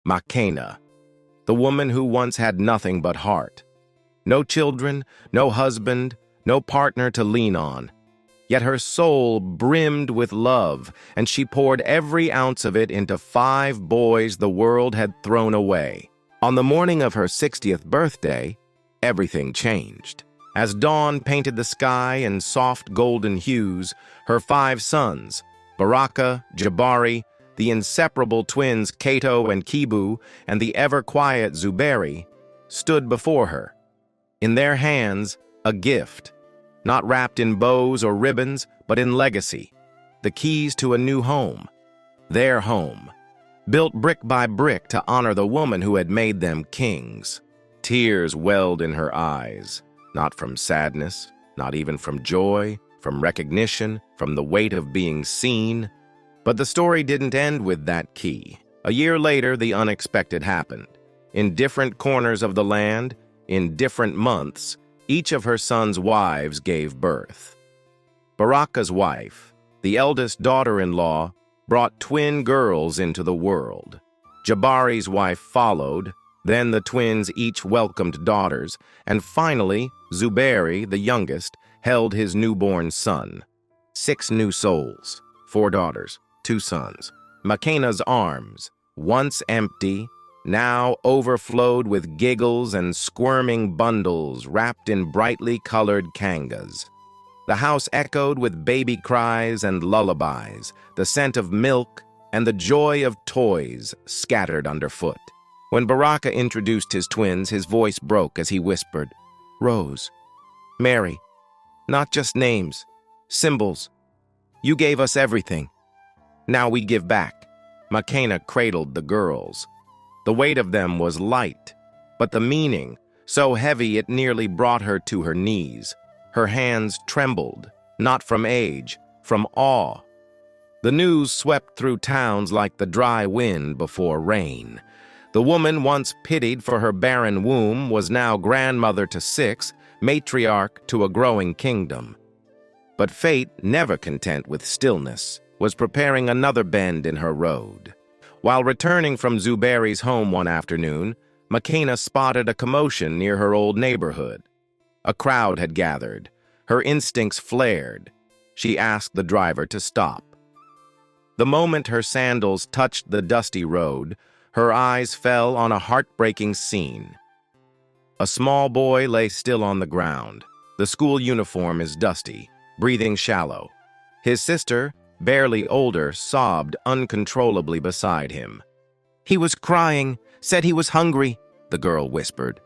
Makena, the woman who once had nothing but heart. No children, no husband, no partner to lean on. Yet her soul brimmed with love, and she poured every ounce of it into 5 boys the world had thrown away. On the morning of her 60th birthday, everything changed. As dawn painted the sky in soft golden hues, her 5 sons, Baraka, Jabari, the inseparable twins Kato and Kibu, and the ever-quiet Zuberi, stood before her. In their hands, a gift, not wrapped in bows or ribbons, but in legacy, the keys to a new home, their home, built brick by brick to honor the woman who had made them kings. Tears welled in her eyes, not from sadness, not even from joy, from recognition, from the weight of being seen. But the story didn't end with that key. A year later, the unexpected happened. In different corners of the land, in different months, each of her sons' wives gave birth. Baraka's wife, the eldest daughter-in-law, brought twin girls into the world. Jabari's wife followed, then the twins each welcomed daughters, and finally, Zuberi, the youngest, held his newborn son. 6 new souls, 4 daughters, 2 sons. Makena's arms, once empty, now overflowed with giggles and squirming bundles wrapped in brightly colored kangas. The house echoed with baby cries and lullabies, the scent of milk and the joy of toys scattered underfoot. When Baraka introduced his twins, his voice broke as he whispered, "Rose, Mary, not just names, symbols. You gave us everything. Now we give back." Makena cradled the girls. The weight of them was light, but the meaning, so heavy it nearly brought her to her knees. Her hands trembled, not from age, from awe. The news swept through towns like the dry wind before rain. The woman once pitied for her barren womb was now grandmother to 6, matriarch to a growing kingdom. But fate, never content with stillness, was preparing another bend in her road. While returning from Zuberi's home one afternoon, Makena spotted a commotion near her old neighborhood. A crowd had gathered. Her instincts flared. She asked the driver to stop. The moment her sandals touched the dusty road, her eyes fell on a heartbreaking scene. A small boy lay still on the ground. The school uniform is dusty, breathing shallow. His sister, barely older, sobbed uncontrollably beside him. "He was crying, said he was hungry," the girl whispered.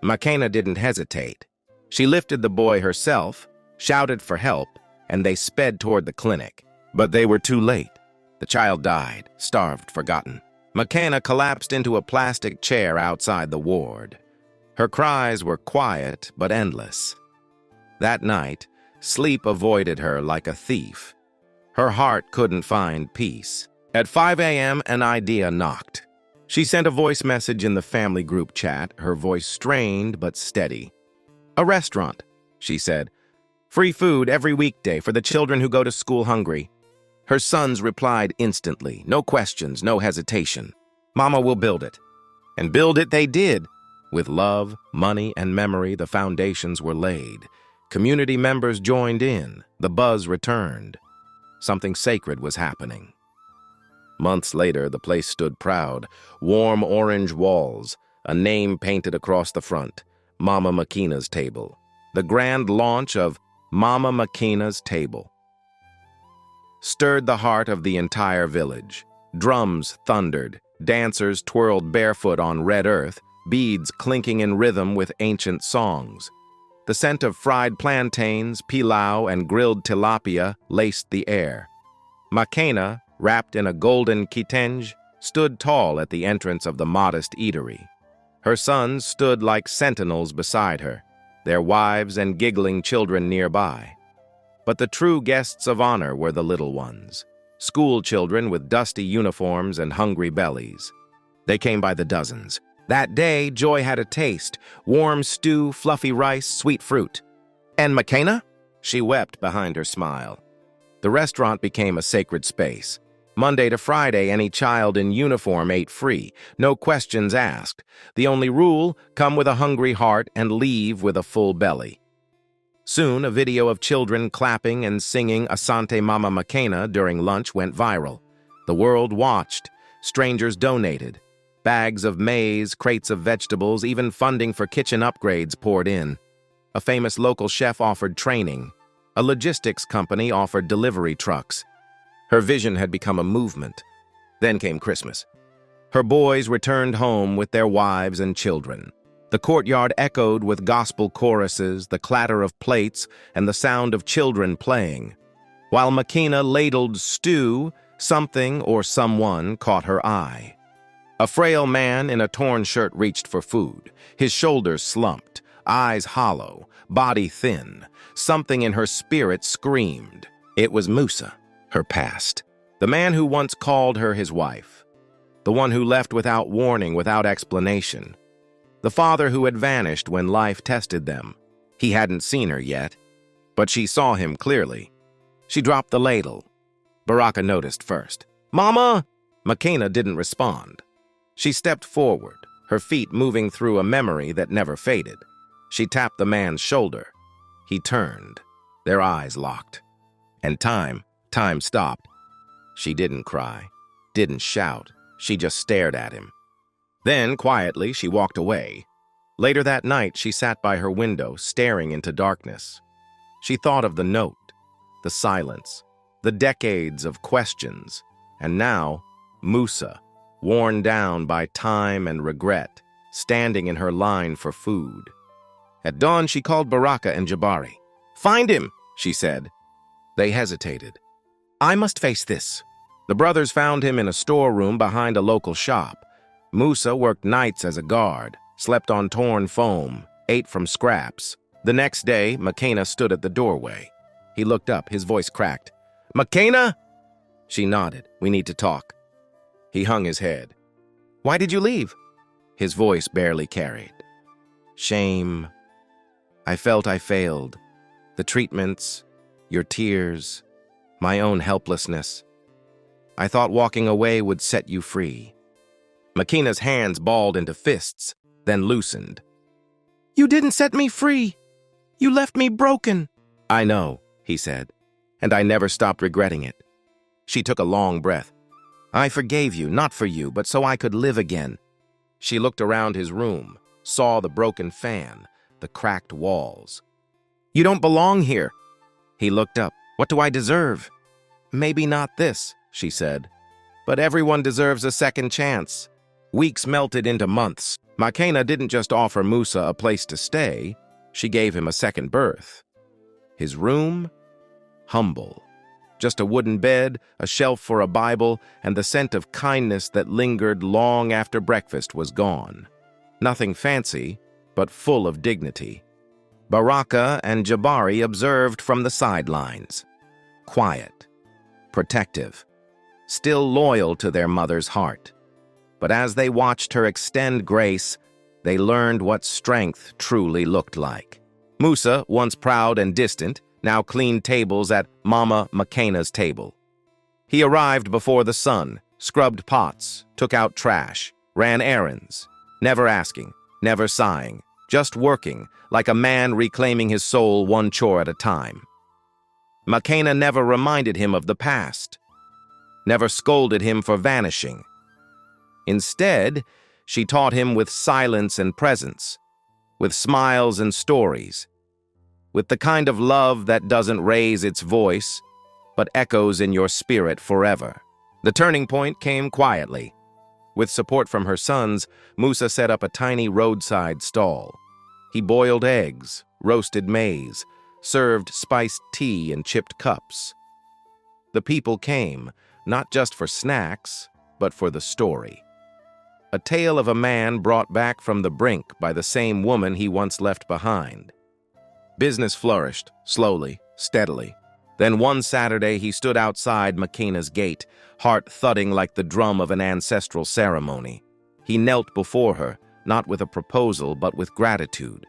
Makena didn't hesitate. She lifted the boy herself, shouted for help, and they sped toward the clinic. But they were too late. The child died, starved, forgotten. Makena collapsed into a plastic chair outside the ward. Her cries were quiet but endless. That night, sleep avoided her like a thief. Her heart couldn't find peace. At 5 a.m., an idea knocked. She sent a voice message in the family group chat, her voice strained but steady. "A restaurant," she said. "Free food every weekday for the children who go to school hungry." Her sons replied instantly, no questions, no hesitation. "Mama will build it." And build it they did. With love, money, and memory, the foundations were laid. Community members joined in. The buzz returned. Something sacred was happening. Months later, the place stood proud. Warm orange walls, a name painted across the front, Mama Makena's Table. The grand launch of Mama Makena's Table stirred the heart of the entire village. Drums thundered, dancers twirled barefoot on red earth, beads clinking in rhythm with ancient songs. The scent of fried plantains, pilau, and grilled tilapia laced the air. Makena, wrapped in a golden kitenge, stood tall at the entrance of the modest eatery. Her sons stood like sentinels beside her, their wives and giggling children nearby. But the true guests of honor were the little ones, school children with dusty uniforms and hungry bellies. They came by the dozens. That day, Joy had a taste: warm stew, fluffy rice, sweet fruit. "And Makena?" She wept behind her smile. The restaurant became a sacred space. Monday to Friday, any child in uniform ate free, no questions asked. The only rule, come with a hungry heart and leave with a full belly. Soon, a video of children clapping and singing Asante Mama Makena during lunch went viral. The world watched. Strangers donated. Bags of maize, crates of vegetables, even funding for kitchen upgrades poured in. A famous local chef offered training. A logistics company offered delivery trucks. Her vision had become a movement. Then came Christmas. Her boys returned home with their wives and children. The courtyard echoed with gospel choruses, the clatter of plates, and the sound of children playing. While Makena ladled stew, something or someone caught her eye. A frail man in a torn shirt reached for food, his shoulders slumped, eyes hollow, body thin. Something in her spirit screamed. It was Musa, her past. The man who once called her his wife. The one who left without warning, without explanation. The father who had vanished when life tested them. He hadn't seen her yet, but she saw him clearly. She dropped the ladle. Baraka noticed first. "Mama!" Makena didn't respond. She stepped forward, her feet moving through a memory that never faded. She tapped the man's shoulder. He turned. Their eyes locked. And time stopped. She didn't cry, didn't shout. She just stared at him. Then, quietly, she walked away. Later that night, she sat by her window, staring into darkness. She thought of the note, the silence, the decades of questions, and now, Musa, worn down by time and regret, standing in her line for food. At dawn, she called Baraka and Jabari. "Find him," she said. They hesitated. "I must face this." The brothers found him in a storeroom behind a local shop. Musa worked nights as a guard, slept on torn foam, ate from scraps. The next day, Makena stood at the doorway. He looked up, his voice cracked. "Makena?" She nodded. "We need to talk." He hung his head. "Why did you leave?" His voice barely carried. "Shame. I felt I failed. The treatments, your tears, my own helplessness. I thought walking away would set you free." Makena's hands balled into fists, then loosened. "You didn't set me free. You left me broken." "I know," he said, "and I never stopped regretting it." She took a long breath. "I forgave you, not for you, but so I could live again." She looked around his room, saw the broken fan, the cracked walls. "You don't belong here." He looked up. "What do I deserve?" "Maybe not this," she said. "But everyone deserves a second chance." Weeks melted into months. Makena didn't just offer Musa a place to stay, she gave him a second berth. His room? Humble. Just a wooden bed, a shelf for a Bible, and the scent of kindness that lingered long after breakfast was gone. Nothing fancy, but full of dignity. Baraka and Jabari observed from the sidelines. Quiet. Protective. Still loyal to their mother's heart. But as they watched her extend grace, they learned what strength truly looked like. Musa, once proud and distant, now cleaned tables at Mama Makena's table. He arrived before the sun, scrubbed pots, took out trash, ran errands, never asking, never sighing, just working, like a man reclaiming his soul one chore at a time. Makena never reminded him of the past, never scolded him for vanishing. Instead, she taught him with silence and presence, with smiles and stories, with the kind of love that doesn't raise its voice, but echoes in your spirit forever. The turning point came quietly. With support from her sons, Musa set up a tiny roadside stall. He boiled eggs, roasted maize, served spiced tea in chipped cups. The people came, not just for snacks, but for the story. A tale of a man brought back from the brink by the same woman he once left behind. Business flourished, slowly, steadily. Then one Saturday he stood outside Makena's gate, heart thudding like the drum of an ancestral ceremony. He knelt before her, not with a proposal, but with gratitude.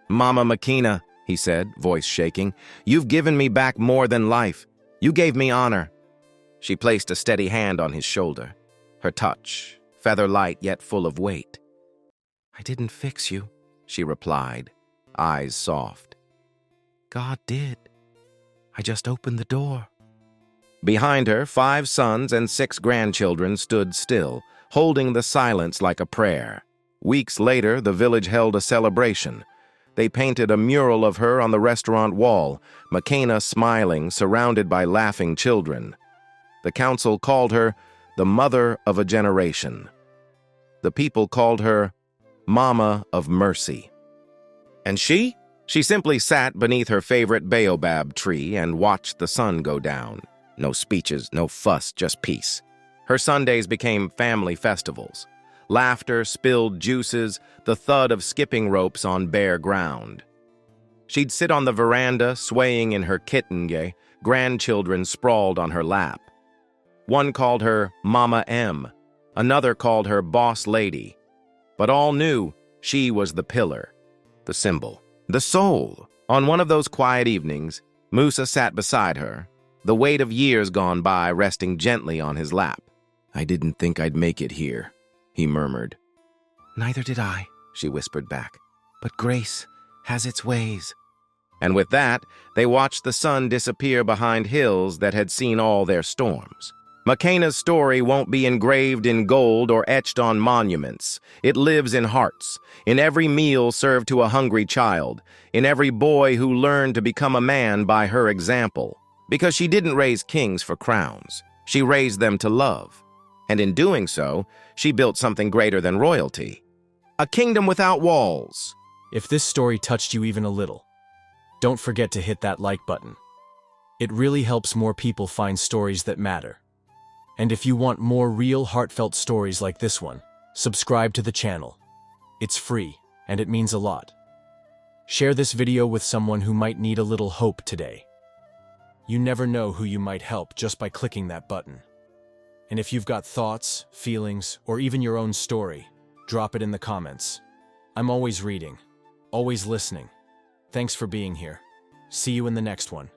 "Mama Makena," he said, voice shaking, "you've given me back more than life. You gave me honor." She placed a steady hand on his shoulder, her touch, feather-light yet full of weight. "I didn't fix you," she replied, eyes soft. "God did. I just opened the door." Behind her, 5 sons and 6 grandchildren stood still, holding the silence like a prayer. Weeks later, the village held a celebration. They painted a mural of her on the restaurant wall, McKenna smiling, surrounded by laughing children. The council called her the mother of a generation. The people called her Mama of Mercy. And she? She simply sat beneath her favorite baobab tree and watched the sun go down. No speeches, no fuss, just peace. Her Sundays became family festivals. Laughter, spilled juices, the thud of skipping ropes on bare ground. She'd sit on the veranda, swaying in her kitenge, grandchildren sprawled on her lap. One called her Mama M, another called her Boss Lady. But all knew she was the pillar, the symbol, the soul. On one of those quiet evenings, Musa sat beside her, the weight of years gone by resting gently on his lap. "I didn't think I'd make it here," he murmured. "Neither did I," she whispered back. "But grace has its ways." And with that, they watched the sun disappear behind hills that had seen all their storms. McKenna's story won't be engraved in gold or etched on monuments. It lives in hearts, in every meal served to a hungry child, in every boy who learned to become a man by her example. Because she didn't raise kings for crowns. She raised them to love. And in doing so, she built something greater than royalty. A kingdom without walls. If this story touched you even a little, don't forget to hit that like button. It really helps more people find stories that matter. And if you want more real, heartfelt stories like this one, subscribe to the channel. It's free, and it means a lot. Share this video with someone who might need a little hope today. You never know who you might help just by clicking that button. And if you've got thoughts, feelings, or even your own story, drop it in the comments. I'm always reading, always listening. Thanks for being here. See you in the next one.